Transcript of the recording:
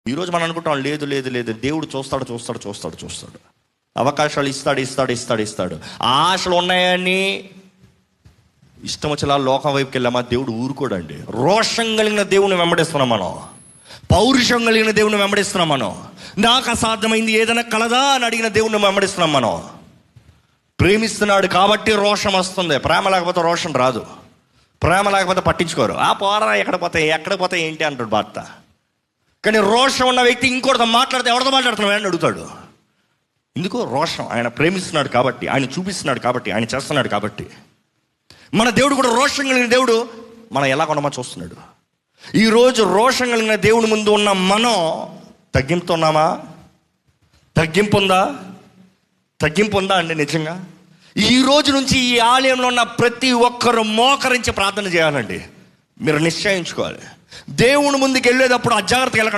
ఈరోజు మనం అనుకుంటాం లేదు లేదు లేదు, దేవుడు చూస్తాడు చూస్తాడు చూస్తాడు చూస్తాడు, అవకాశాలు ఇస్తాడు ఇస్తాడు ఇస్తాడు ఇస్తాడు. ఆశలు ఉన్నాయని ఇష్టం వచ్చేలా లోకం వైపుకి వెళ్ళామా, దేవుడు ఊరుకోడండి. రోషం కలిగిన దేవుని వెంబడిస్తున్నాం మనం, పౌరుషం కలిగిన దేవుని వెంబడిస్తున్నాం మనం. నాకు అసాధ్యమైంది ఏదైనా కలదా అని అడిగిన దేవుని వెంబడిస్తున్నాం మనం. ప్రేమిస్తున్నాడు కాబట్టి రోషం వస్తుంది, ప్రేమ లేకపోతే రోషం రాదు. ప్రేమ లేకపోతే పట్టించుకోరు, ఆ పోరా ఎక్కడ పోతే ఏంటి అంటాడు భర్త. కానీ రోషం ఉన్న వ్యక్తి ఇంకోటితో మాట్లాడితే ఎవరితో మాట్లాడుతున్నావు అని అడుగుతాడు. ఎందుకు? రోషం. ఆయన ప్రేమిస్తున్నాడు కాబట్టి, ఆయన చూపిస్తున్నాడు కాబట్టి, ఆయన చేస్తున్నాడు కాబట్టి. మన దేవుడు కూడా రోషం కలిగిన దేవుడు. మనం ఎలా కొనమో చూస్తున్నాడు. ఈరోజు రోషం కలిగిన దేవుని ముందు ఉన్న మనం తగ్గింపుతున్నామా? తగ్గింపు ఉందా అండి నిజంగా? ఈ రోజు నుంచి ఈ ఆలయంలో ఉన్న ప్రతి ఒక్కరు మోకరించి ప్రార్థన చేయాలండి. మీరు నిశ్చయించుకోవాలి. దేవుని ముందుకు వెళ్ళేటప్పుడు అజాగ్రత్తగా వెళ్ళకండి.